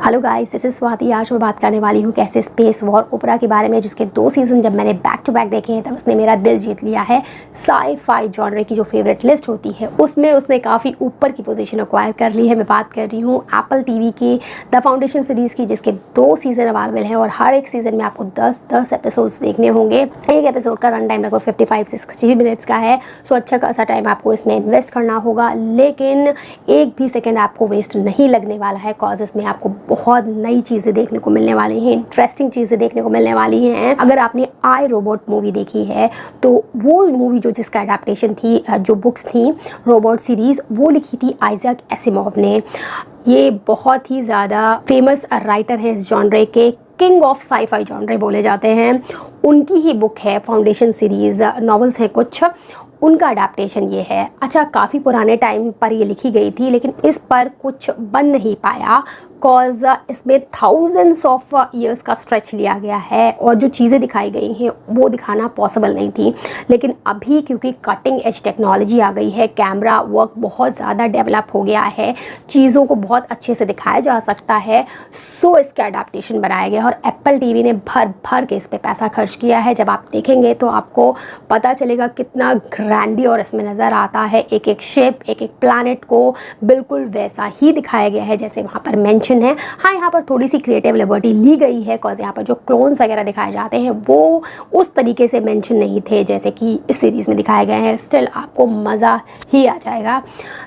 Hello guys, this is Swati. आज मैं बात करने वाली हूँ कैसे स्पेस वॉर ओपेरा के बारे में, जिसके 2 सीज़न जब मैंने बैक टू बैक देखे हैं तब उसने मेरा दिल जीत लिया है। साई-फाई जॉनर की जो फेवरेट लिस्ट होती है उसमें उसने काफ़ी ऊपर की पोजीशन एक्वायर कर ली है। मैं बात कर रही हूँ एप्पल टीवी की द फाउंडेशन सीरीज़ की, जिसके 2 सीज़न अवेलेबल हैं और हर एक सीज़न में आपको 10 एपिसोड्स देखने होंगे। एक एपिसोड का रन टाइम लगभग 55 से 60 मिनट्स का है। सो अच्छा खासा टाइम आपको इसमें इन्वेस्ट करना होगा, लेकिन एक भी सेकेंड आपको वेस्ट नहीं लगने वाला है। कॉज इसमें आपको बहुत नई चीज़ें देखने को मिलने वाली हैं, इंटरेस्टिंग चीज़ें देखने को मिलने वाली हैं। अगर आपने आई रोबोट मूवी देखी है तो वो मूवी जिसका अडेप्टेशन थी, जो बुक्स थी रोबोट सीरीज़, वो लिखी थी आइजैक एसिमोव ने। ये बहुत ही ज़्यादा फेमस राइटर हैं इस जॉनरे के, किंग ऑफ साई-फाई जॉनरे बोले जाते हैं। उनकी ही बुक है फाउंडेशन सीरीज़, नॉवेल्स हैं कुछ, उनका अडेप्टेशन ये है। अच्छा, काफ़ी पुराने टाइम पर ये लिखी गई थी, लेकिन इस पर कुछ बन नहीं पाया कॉज इसमें थाउजेंड्स ऑफ ईयर्स का स्ट्रेच लिया गया है और जो चीज़ें दिखाई गई हैं वो दिखाना पॉसिबल नहीं थी। लेकिन अभी क्योंकि कटिंग एज टेक्नोलॉजी आ गई है, कैमरा वर्क बहुत ज़्यादा डेवलप हो गया है, चीज़ों को बहुत अच्छे से दिखाया जा सकता है, सो इसका अडेप्टेशन बनाया गया और एप्पल टीवी ने भर भर के इस पर पैसा खर्च किया है। जब आप देखेंगे तो आपको पता चलेगा कितना ग्रैंडियर इसमें नज़र आता है। एक एक शिप, एक एक प्लैनेट को बिल्कुल वैसा ही दिखाया गया है जैसे वहाँ पर मेंशन है। हाँ, यहाँ पर थोड़ी सी क्रिएटिव लिबर्टी ली गई है, कॉज यहाँ पर जो क्लोन्स वगैरह दिखाए जाते हैं वो उस तरीके से मेंशन नहीं थे जैसे कि इस सीरीज़ में दिखाए गए हैं। स्टिल आपको मज़ा ही आ जाएगा।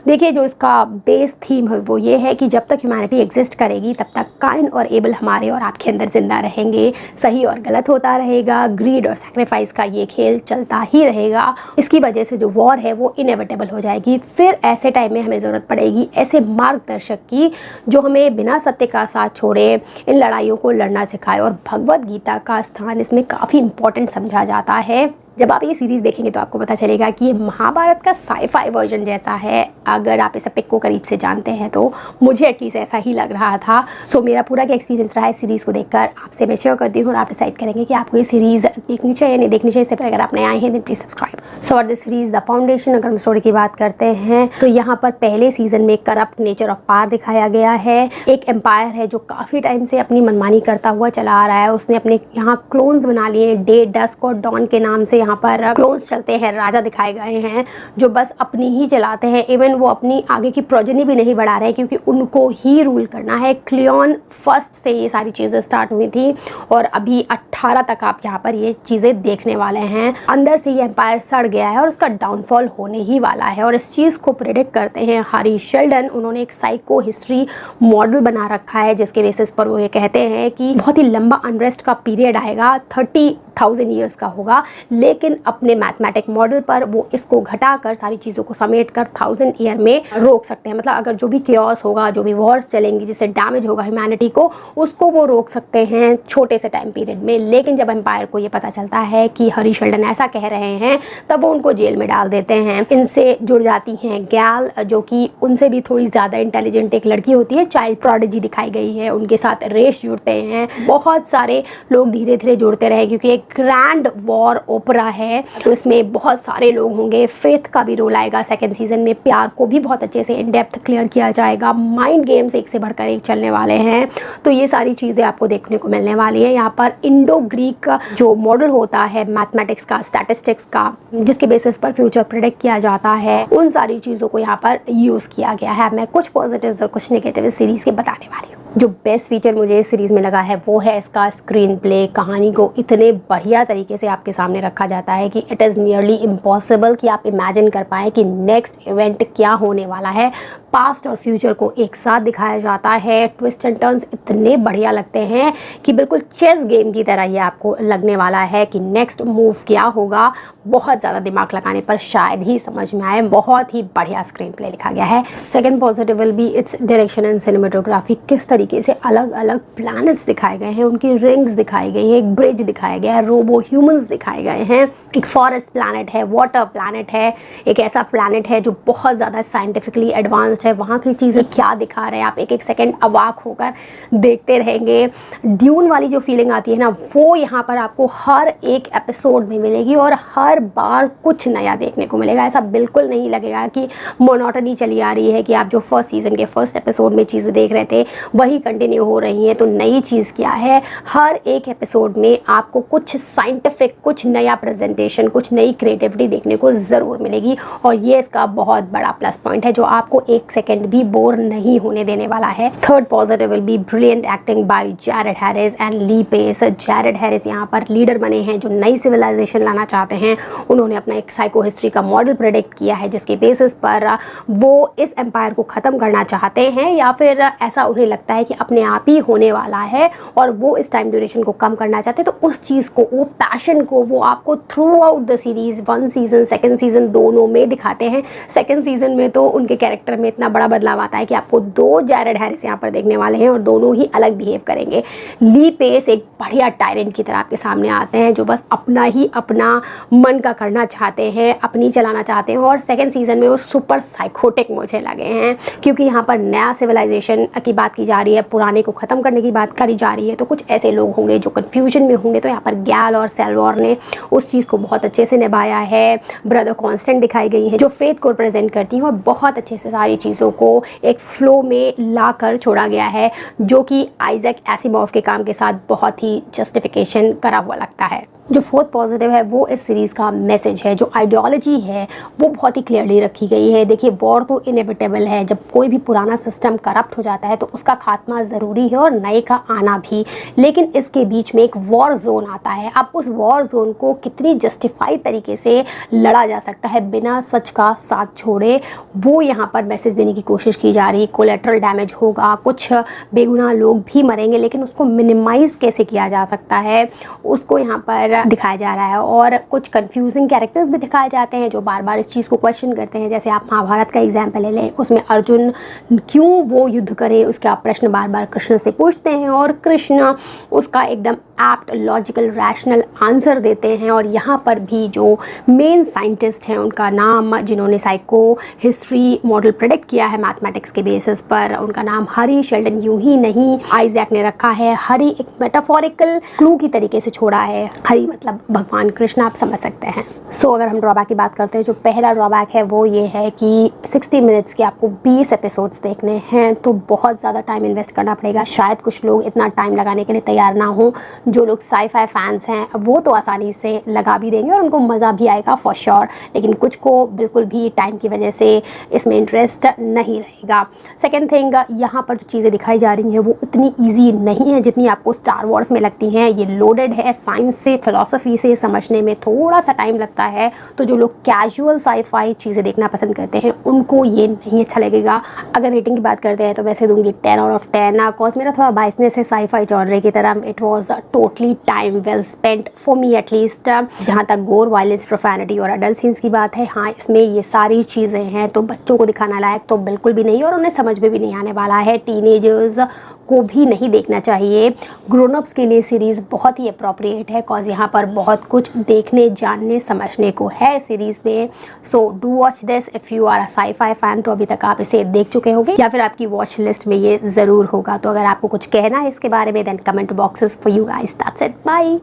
देखिए, जो इसका बेस थीम है वो ये है कि जब तक ह्यूमैनिटी एग्जिस्ट करेगी तब तक काइन और एबल हमारे और आपके अंदर ज़िंदा रहेंगे। सही और गलत होता रहेगा, ग्रीड और सैक्रिफाइस का ये खेल चलता ही रहेगा। इसकी वजह से जो वॉर है वो इनेविटेबल हो जाएगी। फिर ऐसे टाइम में हमें ज़रूरत पड़ेगी ऐसे मार्गदर्शक की जो हमें बिना सत्य का साथ छोड़े इन लड़ाइयों को लड़ना सिखाए। और भगवत गीता का स्थान इसमें काफ़ी इंपॉर्टेंट समझा जाता है। जब आप ये सीरीज़ देखेंगे तो आपको पता चलेगा कि ये महाभारत का साई-फाई वर्जन जैसा है। अगर आप इस एपिक को करीब से जानते हैं तो मुझे एटलीस्ट ऐसा ही लग रहा था। सो मेरा पूरा क्या एक्सपीरियंस रहा है इस सीरीज़ को देखकर आपसे मैं शेयर करती हूँ और आप डिसाइड करेंगे कि आपको ये सीरीज़ देखनी चाहिए नहीं देखनी चाहिए। इससे पहले अगर आप नए आए हैं तो please subscribe. So this series the foundation, अगर हम स्टोरी की बात करते हैं तो यहाँ पर पहले सीजन में करप्ट नेचर ऑफ पावर दिखाया गया है। एक एम्पायर है जो काफ़ी टाइम से अपनी मनमानी करता हुआ चला आ रहा है। उसने अपने यहाँ क्लोन्स बना लिए, डे, डस्क और डॉन के नाम से यहाँ पर क्लोन्स चलते हैं। राजा दिखाए गए हैं जो बस अपनी ही चलाते हैं, इवन वो अपनी आगे की प्रोजेनी भी नहीं बढ़ा रहे हैं क्योंकि उनको ही रूल करना है। क्लियन फर्स्ट से ये सारी चीज़ें स्टार्ट हुई थी और अभी 18 तक आप यहाँ पर ये चीज़ें देखने वाले हैं। अंदर से ये एम्पायर सड़ गया है और उसका डाउनफॉल होने ही वाला है और इस चीज़ को प्रेडिक्ट करते हैं हैरी शेल्डन। उन्होंने एक साइको हिस्ट्री मॉडल बना रखा है जिसके बेसिस पर वो ये कहते हैं कि बहुत ही लंबा अनरेस्ट का पीरियड आएगा, 30,000 ईयर्स का होगा, लेकिन अपने मैथमेटिक मॉडल पर वो इसको घटाकर सारी चीज़ों को समेट कर 1000 ईयर में रोक सकते हैं। मतलब अगर जो भी केओस होगा, जो भी वॉर्स चलेंगी, जिससे डैमेज होगा ह्यूमैनिटी को, उसको वो रोक सकते हैं छोटे से टाइम पीरियड में। लेकिन जब एम्पायर को ये पता चलता है कि हैरी शेल्डन ऐसा कह रहे हैं तब वो उनको जेल में डाल देते हैं। इनसे जुड़ जाती हैं गैल, जो कि उनसे भी थोड़ी ज़्यादा इंटेलिजेंट एक लड़की होती है, चाइल्ड प्रोडिजी दिखाई गई है। उनके साथ रेस जुड़ते हैं, बहुत सारे लोग धीरे धीरे जुड़ते रहे क्योंकि एक ग्रैंड वॉर ओपेरा है तो इसमें बहुत सारे लोग होंगे। फेथ का भी रोल आएगा सेकंड सीजन में, प्यार को भी बहुत अच्छे से इन डेप्थ क्लियर किया जाएगा। माइंड गेम्स एक से बढ़कर एक चलने वाले हैं, तो ये सारी चीज़ें आपको देखने को मिलने वाली है। यहाँ पर इंडो ग्रीक जो मॉडल होता है मैथमेटिक्स का, स्टैटिस्टिक्स का, जिसके बेसिस पर फ्यूचर प्रेडिक्ट किया जाता है, उन सारी चीज़ों को यहाँ पर यूज़ किया गया है। मैं कुछ पॉजिटिव्स और कुछ नेगेटिव इस सीरीज़ के बताने वाली हूँ। जो बेस्ट फीचर मुझे इस सीरीज़ में लगा है वो है इसका स्क्रीन प्ले। कहानी को इतने बढ़िया तरीके से आपके सामने रखा जाता है कि इट इज़ नियरली इम्पॉसिबल कि आप इमेजिन कर पाएँ कि नेक्स्ट इवेंट क्या होने वाला है। पास्ट और फ्यूचर को एक साथ दिखाया जाता है। ट्विस्ट एंड टर्न्स इतने बढ़िया लगते हैं कि बिल्कुल चेस गेम की तरह ये आपको लगने वाला है कि नेक्स्ट मूव क्या होगा। बहुत ज़्यादा दिमाग लगाने पर शायद ही समझ में आए। बहुत ही बढ़िया स्क्रीन प्ले लिखा गया है। Second positive will B its direction and cinematography. किस तरीके से अलग अलग प्लैनेट्स दिखाए गए हैं, उनकी रिंग्स दिखाई गई हैं, एक ब्रिज दिखाया गया है, रोबो ह्यूमंस दिखाए गए हैं। एक फॉरेस्ट प्लैनेट है, वाटर प्लैनेट है, एक ऐसा प्लैनेट है जो बहुत ज़्यादा साइंटिफिकली एडवांस्ड है। वहाँ की चीज़ें क्या दिखा रहे हैं, आप एक एक सेकेंड अवाक होकर देखते रहेंगे। ड्यून वाली जो फीलिंग आती है ना, वो यहाँ पर आपको हर एक एपिसोड में मिलेगी और हर बार कुछ नया देखने को मिलेगा। ऐसा बिल्कुल नहीं लगेगा कि मोनोटनी चली आ रही है, कि आप जो फर्स्ट सीज़न के फर्स्ट एपिसोड में चीज़ें देख रहे थे वही कंटिन्यू हो रही हैं। तो नई चीज़ क्या है, हर एक एपिसोड में आपको कुछ साइंटिफिक, कुछ नया प्रेजेंटेशन, कुछ नई क्रिएटिविटी देखने को ज़रूर मिलेगी और ये इसका बहुत बड़ा प्लस पॉइंट है जो आपको एक सेकेंड भी बोर नहीं होने देने वाला है। Third positive will be brilliant acting by Jared Harris and Lee Pace. Jared Harris यहाँ पर लीडर बने हैं जो नई सिविलाइजेशन लाना चाहते हैं। उन्होंने अपना एक साइको हिस्ट्री का मॉडल प्रेडिक्ट किया है जिसके बेसिस पर वो इस एम्पायर को ख़त्म करना चाहते हैं, या फिर ऐसा उन्हें लगता है कि अपने आप ही होने वाला है और वो इस टाइम ड्यूरेशन को कम करना चाहते हैं। तो उस चीज़ को, वो पैशन को वो आपको through out the series, 1 season, 2nd season दोनों में दिखाते हैं। 2nd सीज़न में तो उनके कैरेक्टर में इतना बड़ा बदलाव आता है कि आपको 2 जैरेड हैरिस यहाँ पर देखने वाले हैं और दोनों ही अलग बिहेव करेंगे। ली पेस एक बढ़िया टायरेंट की तरह आपके सामने आते हैं जो बस अपना मन का करना चाहते हैं, अपनी चलाना चाहते हैं, और 2nd सीज़न में वो सुपर साइकोटिक मुझे लगे हैं क्योंकि यहाँ पर नया सिविलाइजेशन की बात की जा रही है, पुराने को ख़त्म करने की बात करी जा रही है। तो कुछ ऐसे लोग होंगे जो कन्फ्यूजन में होंगे, तो यहाँ पर गैल और सेल्वॉर ने उस चीज़ को बहुत अच्छे से निभाया है। ब्रदर कॉन्स्टेंट दिखाई गई हैं जो फेथ को रिप्रेजेंट करती हैं और बहुत अच्छे से सारी चीज़ों को एक फ्लो में ला कर छोड़ा गया है जो कि आइजैक एसिमोव के काम के साथ बहुत ही जस्टिफिकेशन करा हुआ लगता है। जो फोर्थ पॉजिटिव है वो इस सीरीज़ का मैसेज है, जो आइडियोलॉजी है वो बहुत ही क्लियरली रखी गई है। देखिए, वॉर तो इनएविटेबल है, जब कोई भी पुराना सिस्टम करप्ट हो जाता है तो उसका खात्मा ज़रूरी है और नए का आना भी, लेकिन इसके बीच में एक वॉर जोन आता है। अब उस वॉर जोन को कितनी जस्टिफाइड तरीके से लड़ा जा सकता है बिना सच का साथ छोड़े, वो यहाँ पर मैसेज देने की कोशिश की जा रही है। कोलेटरल डैमेज होगा, कुछ बेगुनाह लोग भी मरेंगे, लेकिन उसको मिनिमाइज़ कैसे किया जा सकता है उसको यहाँ पर दिखाया जा रहा है। और कुछ कंफ्यूजिंग कैरेक्टर्स भी दिखाए जाते हैं जो बार बार इस चीज़ को क्वेश्चन करते हैं। जैसे आप महाभारत का एग्जाम्पल ले लें, उसमें अर्जुन क्यों वो युद्ध करे उसका प्रश्न बार बार कृष्ण से पूछते हैं और कृष्ण उसका एकदम एप्ट, लॉजिकल, रैशनल आंसर देते हैं। और यहाँ पर भी जो मेन साइंटिस्ट हैं उनका नाम, जिन्होंने साइको हिस्ट्री मॉडल प्रेडिक्ट किया है मैथमेटिक्स के बेसिस पर, उनका नाम हरी शेल्डन यूं ही नहीं आइजैक ने रखा है। हरी एक मेटाफोरिकल क्लू की तरीके से छोड़ा है, हरी मतलब भगवान कृष्ण, आप समझ सकते हैं। सो अगर हम ड्रॉबैक की बात करते हैं, जो पहला ड्रॉबैक है वो ये है कि 60 मिनट्स के आपको 20 एपिसोड्स देखने हैं तो बहुत ज़्यादा टाइम इन्वेस्ट करना पड़ेगा। शायद कुछ लोग इतना टाइम लगाने के लिए तैयार ना हो। जो लोग साई-फाई फैंस हैं वो तो आसानी से लगा भी देंगे और उनको मज़ा भी आएगा फॉर श्योर, लेकिन कुछ को बिल्कुल भी टाइम की वजह से इसमें इंटरेस्ट नहीं रहेगा। सेकेंड थिंग, यहाँ पर जो चीज़ें दिखाई जा रही हैं वो इतनी ईजी नहीं है जितनी आपको स्टार वॉर्स में लगती हैं। ये लोडेड है, साइंस से, फिलॉसफी से समझने में थोड़ा सा टाइम लगता है। तो जो लोग कैजुअल साई-फाई चीज़ें देखना पसंद करते हैं उनको ये नहीं अच्छा लगेगा। अगर रेटिंग की बात करते हैं तो वैसे दूंगी 10 आउट ऑफ 10। कॉज मेरा थोड़ा बायसनेस है साई-फाई जॉनरे की तरफ। It was totally time well spent for me at least. जहाँ तक गोर, वायलेंस, प्रोफैनिटी और अडल्ट सीन्स की बात है, हाँ इसमें ये सारी चीज़ें हैं तो बच्चों को दिखाना लायक तो बिल्कुल भी नहीं और उन्हें समझ में भी नहीं आने वाला है। टीनेजर्स को भी नहीं देखना चाहिए। ग्रोनअप्स के लिए सीरीज़ बहुत ही अप्रोप्रिएट है कॉज यहाँ पर बहुत कुछ देखने, जानने, समझने को है सीरीज़ में। So do watch this if you are a sci-fi fan. तो अभी तक आप इसे देख चुके होंगे या फिर आपकी वॉच लिस्ट में ये ज़रूर होगा। तो अगर आपको कुछ कहना है इसके बारे में then comment boxes for you guys. That's it, bye.